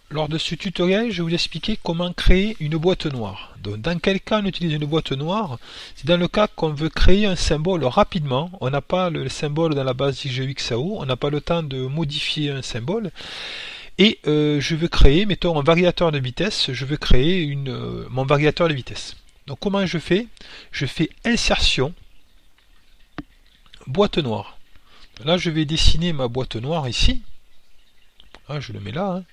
lors de ce tutoriel, je vais vous expliquer comment créer une boîte noire. Donc, dans quel cas on utilise une boîte noire? C'est dans le cas qu'on veut créer un symbole rapidement. On n'a pas le symbole dans la base XGXAO, on n'a pas le temps de modifier un symbole. Et je veux créer, mettons, un variateur de vitesse. Je veux créer mon variateur de vitesse. Donc, comment je fais? Je fais insertion, boîte noire. Là, je vais dessiner ma boîte noire ici. Ah, je le mets là.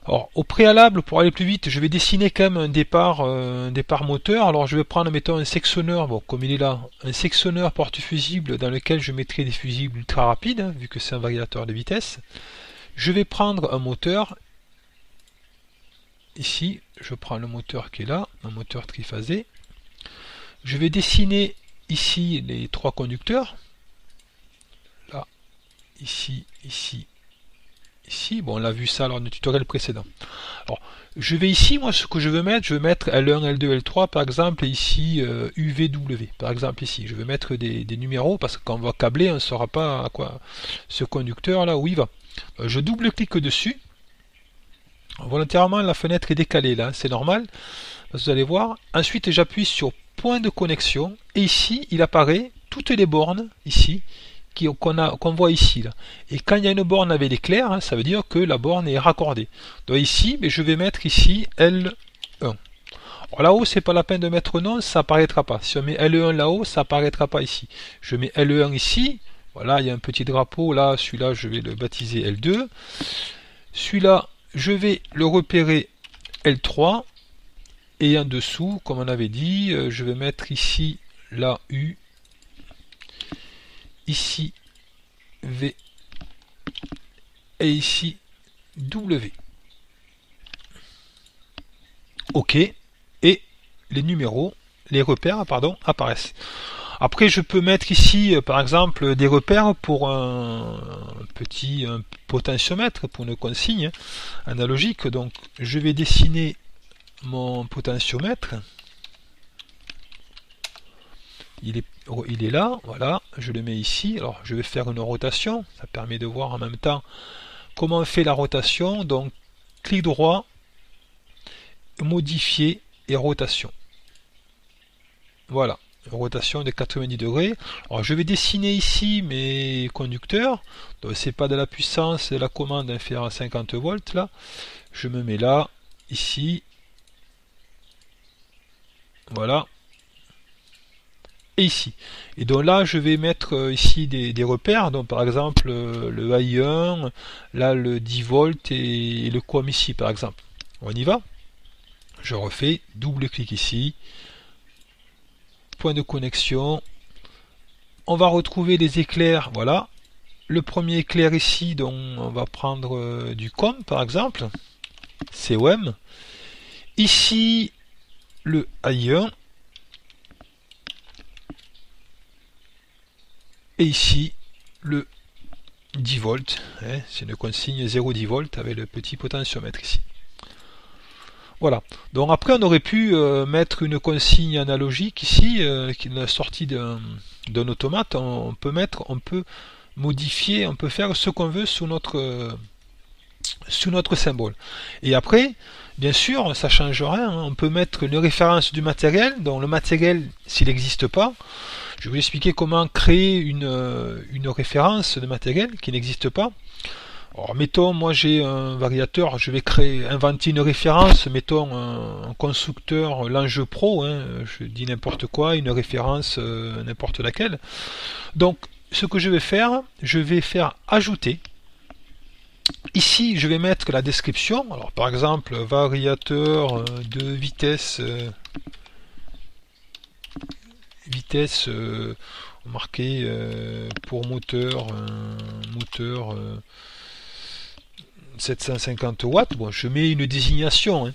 Alors, au préalable, pour aller plus vite, je vais dessiner quand même un départ moteur. Alors, je vais prendre, mettons, un sectionneur, bon, comme il est là, un sectionneur porte-fusible dans lequel je mettrai des fusibles ultra rapides, vu que c'est un variateur de vitesse. Je vais prendre un moteur. Ici, je prends le moteur qui est là, un moteur triphasé. Je vais dessiner ici les trois conducteurs. Là, ici, ici, ici. Bon, on l'a vu ça lors du tutoriel précédent. Alors, je vais ici, moi, ce que je veux mettre L1, L2, L3, par exemple, et ici, UVW, par exemple, ici. Je veux mettre des numéros, parce que quand on va câbler, on ne saura pas à quoi ce conducteur-là, où il va. Je double-clique dessus. Volontairement, la fenêtre est décalée, là, c'est normal. Vous allez voir. Ensuite, j'appuie sur point de connexion, et ici, il apparaît toutes les bornes, ici, qu'on voit ici. Là. Et quand il y a une borne avec l'éclair, hein, ça veut dire que la borne est raccordée. Donc ici, mais je vais mettre ici L1. Alors là-haut, c'est pas la peine de mettre non, ça apparaîtra pas. Si on met L1 là-haut, ça apparaîtra pas ici. Je mets L1 ici. Voilà, il y a un petit drapeau. Là, celui-là, je vais le baptiser L2. Celui-là, je vais le repérer L3. Et en dessous, comme on avait dit, je vais mettre ici la U. Ici V et ici W. OK. Et les numéros, les repères, pardon, apparaissent. Après, je peux mettre ici, par exemple, des repères pour un potentiomètre, pour une consigne analogique. Donc, je vais dessiner mon potentiomètre. Il est là, voilà, je le mets ici. Alors, je vais faire une rotation. Ça permet de voir en même temps comment on fait la rotation. Donc, clic droit, modifier et rotation. Voilà. Rotation de 90 degrés. Alors je vais dessiner ici mes conducteurs. Donc c'est pas de la puissance, c'est la commande inférieure à 50 volts là. Je me mets là, ici. Voilà. Et ici. Et donc là je vais mettre ici des repères. Donc par exemple le I1, là le 10 volts et le COM ici par exemple. On y va. Je refais, double clic ici. Point de connexion. On va retrouver les éclairs, voilà. Le premier éclair ici, donc on va prendre du COM par exemple, COM. Ici, le AI1. Et ici, le 10 volts. Hein, c'est une consigne 0,10 volts avec le petit potentiomètre ici. Voilà. Donc après, on aurait pu mettre une consigne analogique ici, qui est sortie d'un automate. On peut modifier, on peut faire ce qu'on veut sous notre symbole. Et après, bien sûr, ça change rien. On peut mettre une référence du matériel. Donc le matériel, s'il n'existe pas, je vais vous expliquer comment créer une référence de matériel qui n'existe pas. Alors, mettons, moi j'ai un variateur, je vais inventer une référence, mettons un constructeur Lange Pro, hein, je dis n'importe quoi, une référence n'importe laquelle. Donc, ce que je vais faire ajouter. Ici, je vais mettre la description. Alors, par exemple, variateur de vitesse, marqué pour moteur 750 watts, bon, je mets une désignation. Hein.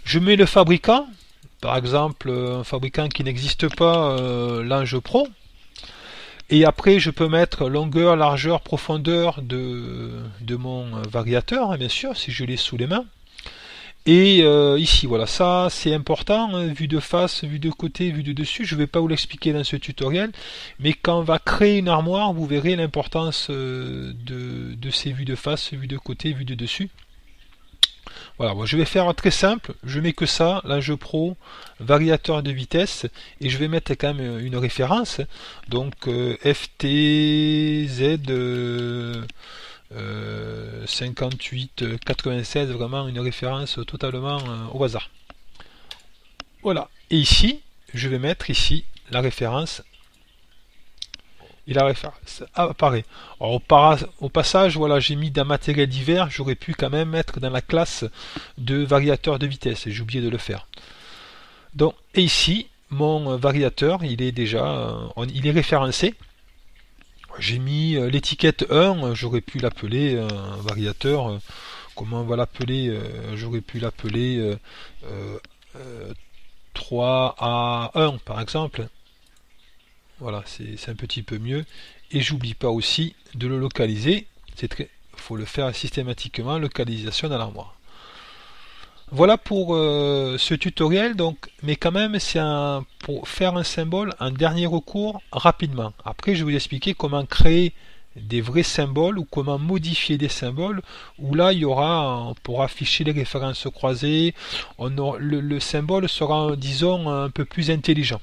Je mets le fabricant, par exemple un fabricant qui n'existe pas, Lange Pro. Et après, je peux mettre longueur, largeur, profondeur de mon variateur, hein, bien sûr, si je l'ai sous les mains. Et ici, voilà, ça c'est important, hein, vue de face, vue de côté, vue de dessus. Je ne vais pas vous l'expliquer dans ce tutoriel, mais quand on va créer une armoire, vous verrez l'importance de ces vues de face, vue de côté, vue de dessus. Voilà, moi je vais faire très simple, je mets que ça, l'enjeu pro, variateur de vitesse, et je vais mettre quand même une référence, donc FTZ 5896, vraiment une référence totalement au hasard. Voilà, et ici, je vais mettre ici la référence, et la référence apparaît. Alors, au passage, voilà, j'ai mis dans matériel divers, j'aurais pu quand même mettre dans la classe de variateur de vitesse, j'ai oublié de le faire. Donc, et ici, mon variateur, il est déjà il est référencé. J'ai mis l'étiquette 1, j'aurais pu l'appeler variateur. Comment on va l'appeler J'aurais pu l'appeler 3 à 1 par exemple. Voilà, c'est un petit peu mieux. Et j'oublie pas aussi de le localiser. Il faut le faire systématiquement, localisation dans l'armoire. Voilà pour ce tutoriel, donc, mais quand même c'est pour faire un symbole en dernier recours rapidement. Après je vais vous expliquer comment créer des vrais symboles ou comment modifier des symboles où là il y aura, on pourra afficher les références croisées, le symbole sera disons un peu plus intelligent.